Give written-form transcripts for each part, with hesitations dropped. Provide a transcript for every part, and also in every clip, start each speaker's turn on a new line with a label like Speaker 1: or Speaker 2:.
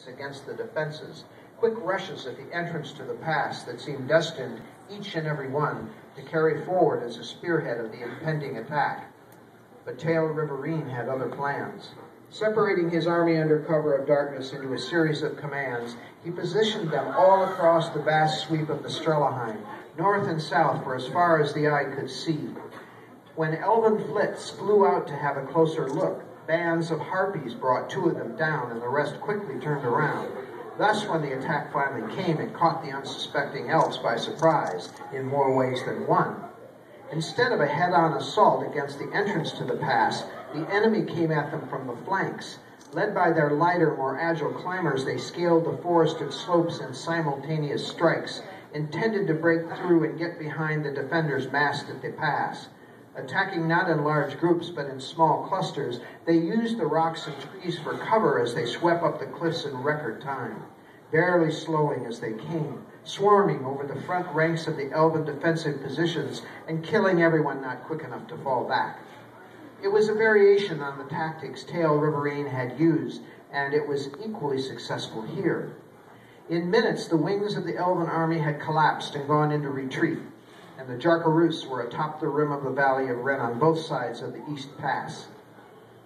Speaker 1: against the defenses, quick rushes at the entrance to the pass that seemed destined, each and every one, to carry forward as a spearhead of the impending attack. But Tail Riverine had other plans. Separating his army under cover of darkness into a series of commands, he positioned them all across the vast sweep of the Strelahine, north and south for as far as the eye could see. When elven flits flew out to have a closer look, bands of harpies brought 2 of them down, and the rest quickly turned around. Thus, when the attack finally came, it caught the unsuspecting elves by surprise, in more ways than one. Instead of a head-on assault against the entrance to the pass, the enemy came at them from the flanks. Led by their lighter, more agile climbers, they scaled the forested slopes in simultaneous strikes, intended to break through and get behind the defenders massed at the pass. Attacking not in large groups, but in small clusters, they used the rocks and trees for cover as they swept up the cliffs in record time, barely slowing as they came, swarming over the front ranks of the elven defensive positions and killing everyone not quick enough to fall back. It was a variation on the tactics Tail Riverine had used, and it was equally successful here. In minutes, the wings of the elven army had collapsed and gone into retreat, and the Jarkaroos were atop the rim of the Valley of Ren on both sides of the East Pass.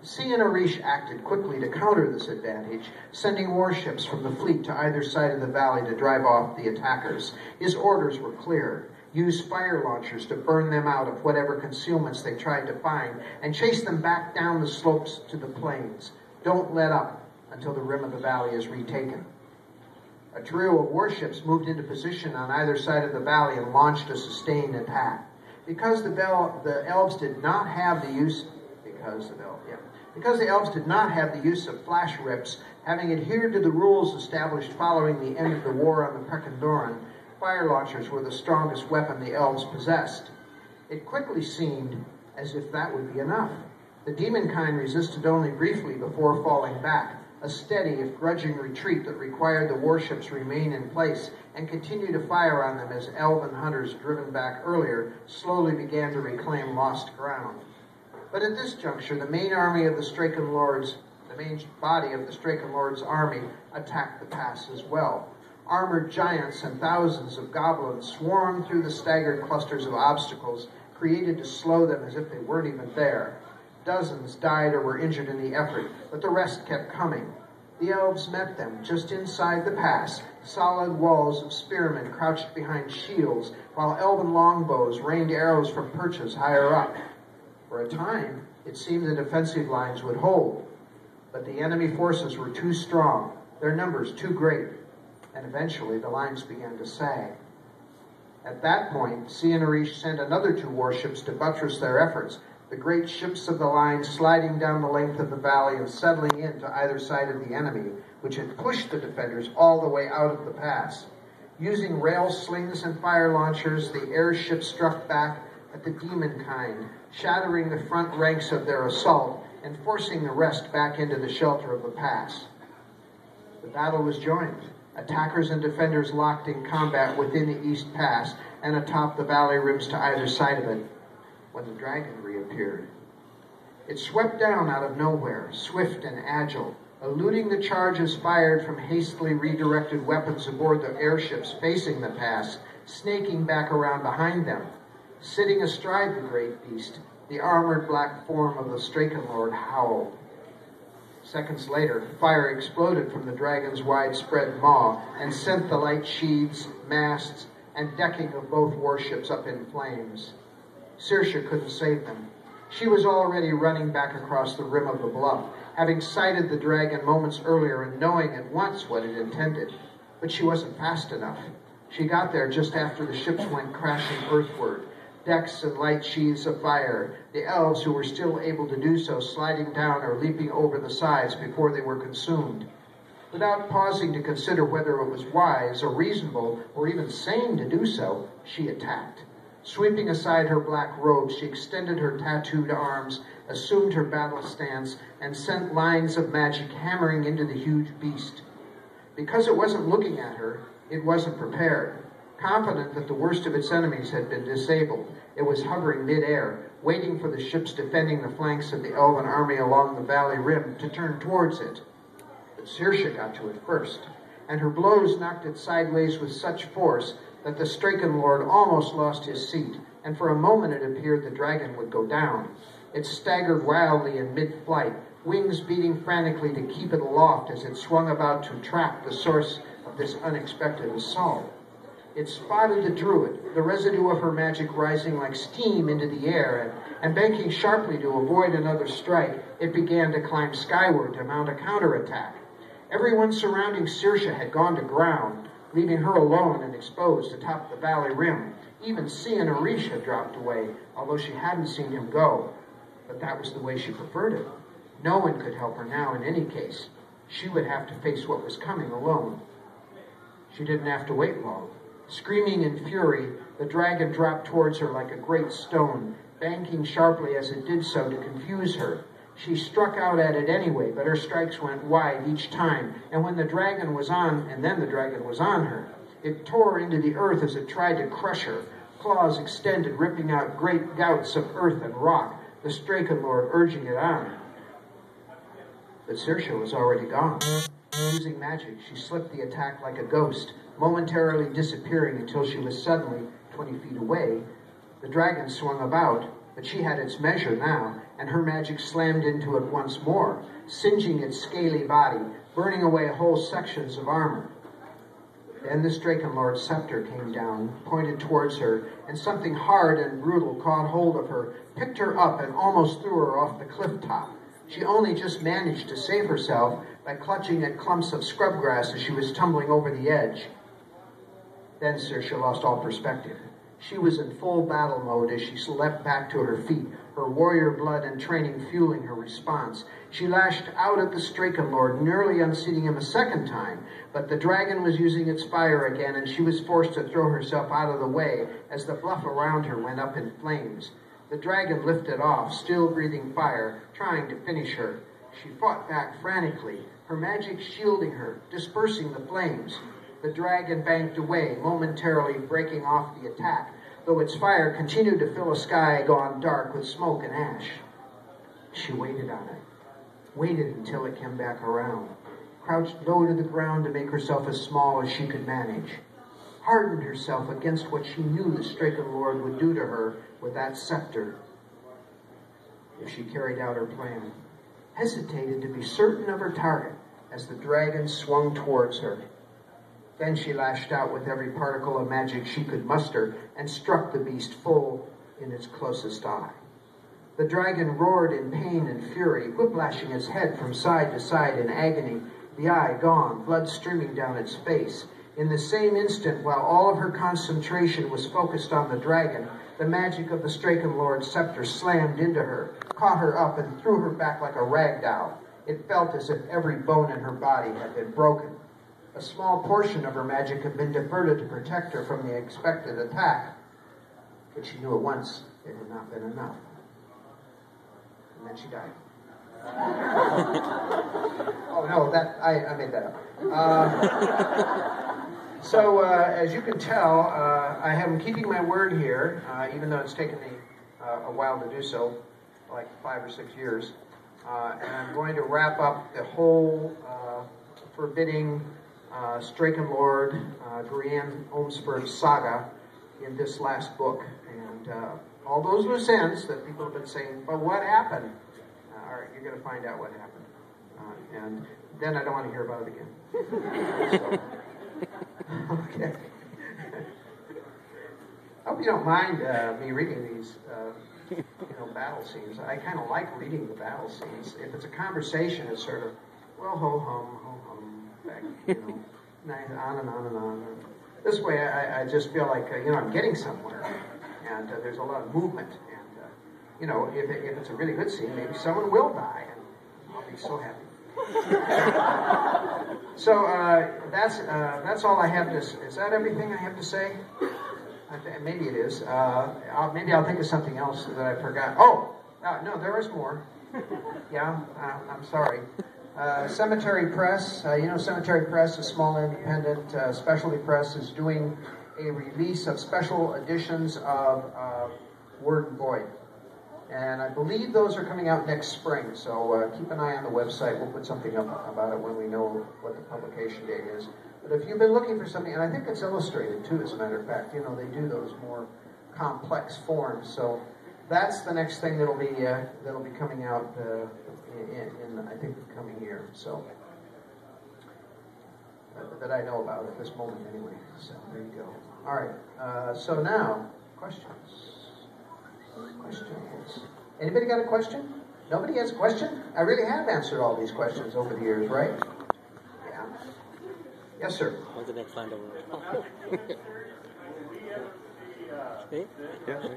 Speaker 1: Sienarish acted quickly to counter this advantage, sending warships from the fleet to either side of the valley to drive off the attackers. His orders were clear. Use fire launchers to burn them out of whatever concealments they tried to find, and chase them back down the slopes to the plains. Don't let up until the rim of the valley is retaken. A trio of warships moved into position on either side of the valley and launched a sustained attack. Because the elves did not have the use of flash rips, having adhered to the rules established following the end of the war on the Prekendoran, fire launchers were the strongest weapon the elves possessed. It quickly seemed as if that would be enough. The demonkind resisted only briefly before falling back, a steady, if grudging retreat that required the warships remain in place and continue to fire on them as elven hunters driven back earlier slowly began to reclaim lost ground. But at this juncture, the main body of the Straken Lord's army attacked the pass as well. Armored giants and thousands of goblins swarmed through the staggered clusters of obstacles created to slow them as if they weren't even there. Dozens died or were injured in the effort, but the rest kept coming. The elves met them just inside the pass, solid walls of spearmen crouched behind shields, while elven longbows rained arrows from perches higher up. For a time, it seemed the defensive lines would hold, but the enemy forces were too strong, their numbers too great, and eventually the lines began to sag. At that point, Sienarish sent another 2 warships to buttress their efforts, the great ships of the line sliding down the length of the valley and settling in to either side of the enemy, which had pushed the defenders all the way out of the pass. Using rail slings and fire launchers, the airships struck back at the demonkind, shattering the front ranks of their assault and forcing the rest back into the shelter of the pass. The battle was joined. Attackers and defenders locked in combat within the East Pass and atop the valley rims to either side of it, when the dragon reappeared. It swept down out of nowhere, swift and agile, eluding the charges fired from hastily redirected weapons aboard the airships facing the pass, snaking back around behind them. Sitting astride the great beast, the armored black form of the Straken Lord howled. Seconds later, fire exploded from the dragon's widespread maw and sent the light sheaths, masts, and decking of both warships up in flames. Saoirse couldn't save them. She was already running back across the rim of the bluff, having sighted the dragon moments earlier and knowing at once what it intended. But she wasn't fast enough. She got there just after the ships went crashing earthward, decks and light sheaths of fire, the elves who were still able to do so sliding down or leaping over the sides before they were consumed. Without pausing to consider whether it was wise or reasonable or even sane to do so, she attacked. Sweeping aside her black robe, she extended her tattooed arms, assumed her battle stance, and sent lines of magic hammering into the huge beast. Because it wasn't looking at her, it wasn't prepared. Confident that the worst of its enemies had been disabled, it was hovering mid-air, waiting for the ships defending the flanks of the elven army along the valley rim to turn towards it. But Saoirse got to it first, and her blows knocked it sideways with such force that the Straken Lord almost lost his seat, and for a moment it appeared the dragon would go down. It staggered wildly in mid-flight, wings beating frantically to keep it aloft as it swung about to trap the source of this unexpected assault. It spotted the druid, the residue of her magic rising like steam into the air, and banking sharply to avoid another strike, it began to climb skyward to mount a counterattack. Everyone surrounding Saoirse had gone to ground, leaving her alone and exposed atop the valley rim. Even Sia and Arish had dropped away, although she hadn't seen him go. But that was the way she preferred it. No one could help her now in any case. She would have to face what was coming alone. She didn't have to wait long. Screaming in fury, the dragon dropped towards her like a great stone, banking sharply as it did so to confuse her. She struck out at it anyway, but her strikes went wide each time, and when the dragon was on her, it tore into the earth as it tried to crush her, claws extended, ripping out great gouts of earth and rock, the Straken Lord urging it on. But Saoirse was already gone. Using magic, she slipped the attack like a ghost, momentarily disappearing until she was suddenly 20 feet away. The dragon swung about, but she had its measure now, and her magic slammed into it once more, singeing its scaly body, burning away whole sections of armor. Then the Straken Lord's scepter came down, pointed towards her, and something hard and brutal caught hold of her, picked her up, and almost threw her off the cliff top. She only just managed to save herself by clutching at clumps of scrub grass as she was tumbling over the edge. Then Saoirse lost all perspective. She was in full battle mode as she leapt back to her feet, her warrior blood and training fueling her response. She lashed out at the Straken Lord, nearly unseating him a second time, but the dragon was using its fire again, and she was forced to throw herself out of the way as the bluff around her went up in flames. The dragon lifted off, still breathing fire, trying to finish her. She fought back frantically, her magic shielding her, dispersing the flames. The dragon banked away, momentarily breaking off the attack, though its fire continued to fill a sky gone dark with smoke and ash. She waited on it, waited until it came back around, crouched low to the ground to make herself as small as she could manage, hardened herself against what she knew the Straken Lord would do to her with that scepter if she carried out her plan, hesitated to be certain of her target as the dragon swung towards her. Then she lashed out with every particle of magic she could muster and struck the beast full in its closest eye. The dragon roared in pain and fury, whiplashing its head from side to side in agony, the eye gone, blood streaming down its face. In the same instant, while all of her concentration was focused on the dragon, the magic of the Straken Lord's scepter slammed into her, caught her up, and threw her back like a rag doll. It felt as if every bone in her body had been broken. A small portion of her magic had been diverted to protect her from the expected attack, but she knew at once it had not been enough. And then she died. Oh no, I made that up. So as you can tell, I am keeping my word here, even though it's taken me a while to do so, like 5 or 6 years. And I'm going to wrap up the whole forbidding Straken Lord, Brienne Olmsford saga in this last book. And all those loose ends that people have been saying, but what happened? All right, you're going to find out what happened. And then I don't want to hear about it again. Okay. I hope you don't mind me reading these battle scenes. I kind of like reading the battle scenes. If it's a conversation, it's sort of, well, ho-hum, back, on and on and on. This way, I just feel like, I'm getting somewhere. And there's a lot of movement. And, if it's a really good scene, maybe someone will die. And I'll be so happy. So that's all I have to. Is that everything I have to say? Maybe it is. Maybe I'll think of something else that I forgot. Oh, no, there is more. Yeah, I'm sorry. Cemetery Press. Cemetery Press, a small independent specialty press, is doing a release of special editions of Word and Void. And I believe those are coming out next spring, so keep an eye on the website. We'll put something up about it when we know what the publication date is. But if you've been looking for something, and I think it's illustrated too, as a matter of fact, you know, they do those more complex forms. So that's the next thing that'll be coming out in I think the coming year. So that I know about at this moment anyway. So there you go. All right. So now questions. Questions. Anybody got a question? Nobody has a question? I really have answered all these questions over the years, right? Yeah. Yes, sir.
Speaker 2: When's the next find over? Okay. Yeah.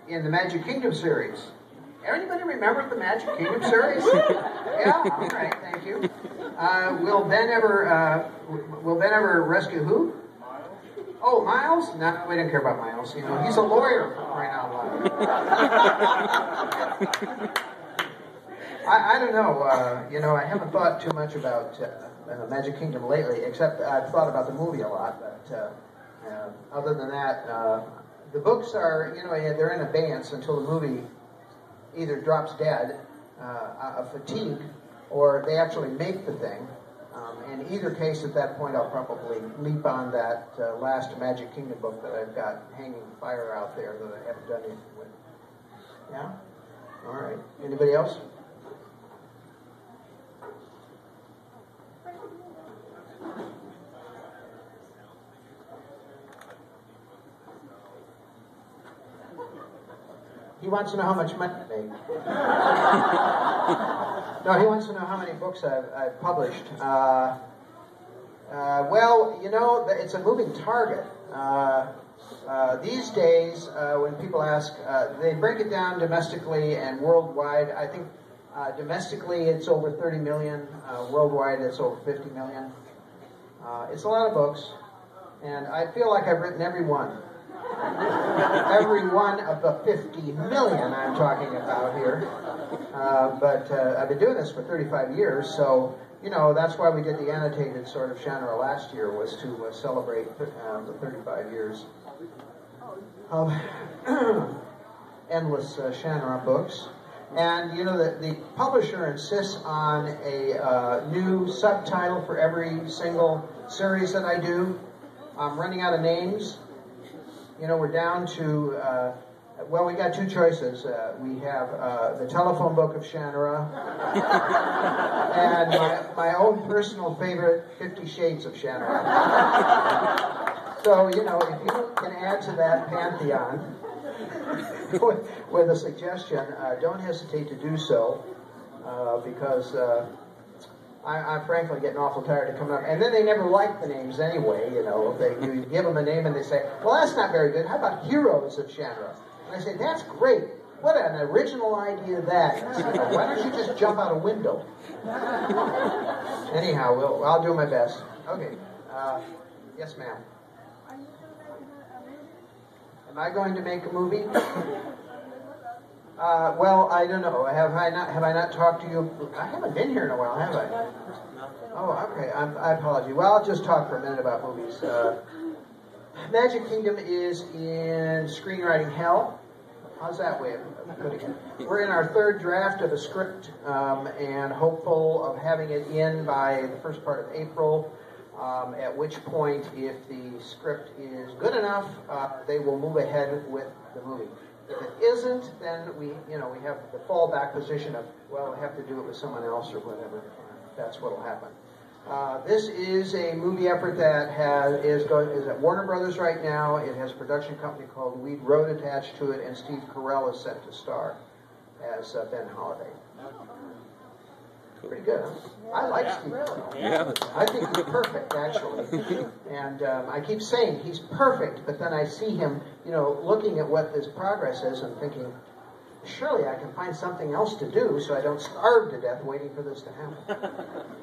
Speaker 1: In the Magic Kingdom series. Anybody remember the Magic Kingdom series? Yeah? All right, thank you. Will Ben ever rescue who? Oh, Miles? No, we don't care about Miles. You know, he's a lawyer for crying out loud. I don't know. You know, I haven't thought too much about Magic Kingdom lately, except I've thought about the movie a lot. But other than that, the books are, you know, they're in abeyance until the movie either drops dead of fatigue, or they actually make the thing. In either case, at that point, I'll probably leap on that last Magic Kingdom book that I've got hanging fire out there that I haven't done anything with. Yeah? All right. Anybody else? He wants to know how much money I made. No, he wants to know how many books I've published. Well, you know, it's a moving target. These days, when people ask, they break it down domestically and worldwide. I think domestically it's over 30 million. Worldwide it's over 50 million. It's a lot of books, and I feel like I've written every one. Every one of the 50 million I'm talking about here. But I've been doing this for 35 years, so, you know, that's why we did the annotated sort of genre last year, was to celebrate the 35 years of endless genre books. And, you know, the publisher insists on a new subtitle for every single series that I do. I'm running out of names. You know, we're down to, well, we got two choices. We have the telephone book of Shannara and my own personal favorite, 50 Shades of Shannara. So, you know, if you can add to that pantheon with a suggestion, don't hesitate to do so, because I'm frankly getting awful tired of coming up. And then they never like the names anyway, you know. You give them a name and they say, well, that's not very good. How about Heroes of Shannara? And I say, that's great. What an original idea that is. Why don't you just jump out a window? Anyhow, I'll do my best. Okay. Yes, ma'am. Am I going to make a movie? Well, I don't know. Have I not talked to you? I haven't been here in a while, have I? Oh, okay. I apologize. Well, I'll just talk for a minute about movies. Magic Kingdom is in screenwriting hell. How's that way of putting it? We're in our third draft of a script, and hopeful of having it in by the first part of April. At which point, if the script is good enough, they will move ahead with the movie. If it isn't, then we have the fallback position of, well, we have to do it with someone else or whatever. That's what will happen. This is a movie effort that is at Warner Brothers right now. It has a production company called Weed Road attached to it, and Steve Carell is set to star as Ben Holiday. Pretty good, huh? I like Steve Carell.
Speaker 2: Yeah.
Speaker 1: I think he's perfect, actually. And I keep saying he's perfect, but then I see him, you know, looking at what this progress is and thinking, surely I can find something else to do so I don't starve to death waiting for this to happen.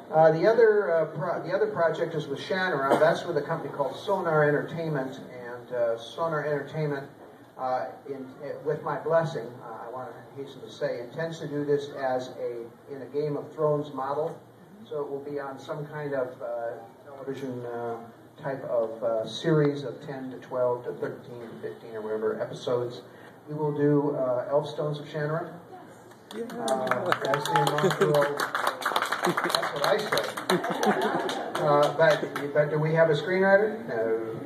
Speaker 1: The other project is with Shannara. That's with a company called Sonar Entertainment, and Sonar Entertainment, with my blessing, I want to hasten to say, intends to do this in a Game of Thrones model. So it will be on some kind of television type of series of 10 to 12 to 13 to 15 or whatever episodes. We will do Elfstones of Shannara. That's what I said. But do we have a screenwriter? No.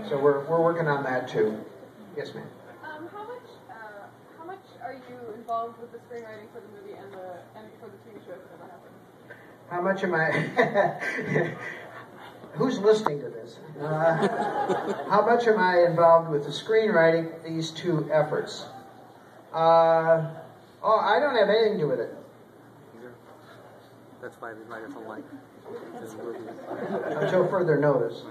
Speaker 1: So we're working on that too. Yes, ma'am.
Speaker 3: How much are you involved with the screenwriting for the movie and for the TV show if it ever happens?
Speaker 1: How much am I? Who's listening to this? How much am I involved with the screenwriting? These two efforts. I don't have anything to do with it.
Speaker 2: That's why the microphone mic is moving.
Speaker 1: Until further notice.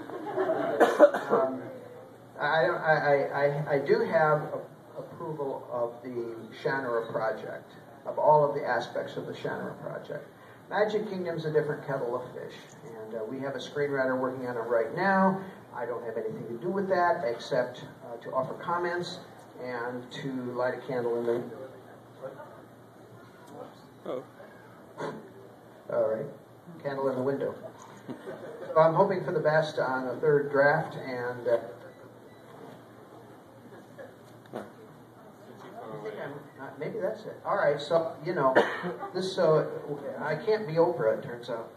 Speaker 1: I do have approval of the Shannara project, of all of the aspects of the Shannara project. Magic Kingdom's a different kettle of fish, and we have a screenwriter working on it right now. I don't have anything to do with that except to offer comments and to light a candle in the...
Speaker 2: Oh.
Speaker 1: All right. Candle in the window. So I'm hoping for the best on a third draft, and maybe that's it. All right, so, this, I can't be Oprah, it turns out.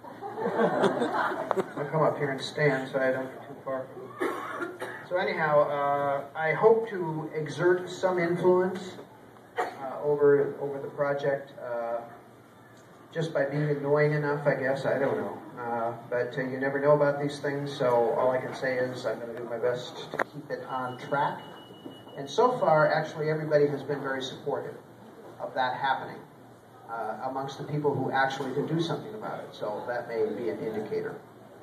Speaker 1: I'll come up here and stand so I don't get too far. So anyhow, I hope to exert some influence over the project, just by being annoying enough, I guess. I don't know. But you never know about these things, so all I can say is I'm going to do my best to keep it on track. And so far, actually, everybody has been very supportive of that happening amongst the people who actually can do something about it. So that may be an indicator.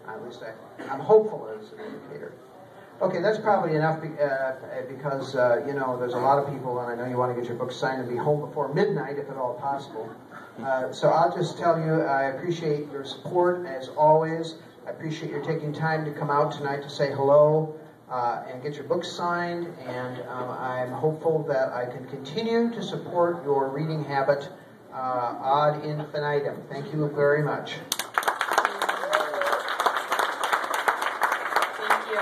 Speaker 1: At least I'm hopeful it's an indicator. Okay, that's probably enough because, there's a lot of people, and I know you want to get your book signed and be home before midnight, if at all possible. So I'll just tell you, I appreciate your support, as always. I appreciate your taking time to come out tonight to say hello and get your book signed, and I'm hopeful that I can continue to support your reading habit ad infinitum. Thank you very much.
Speaker 4: Thank you.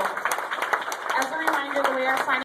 Speaker 4: As a reminder, we are signing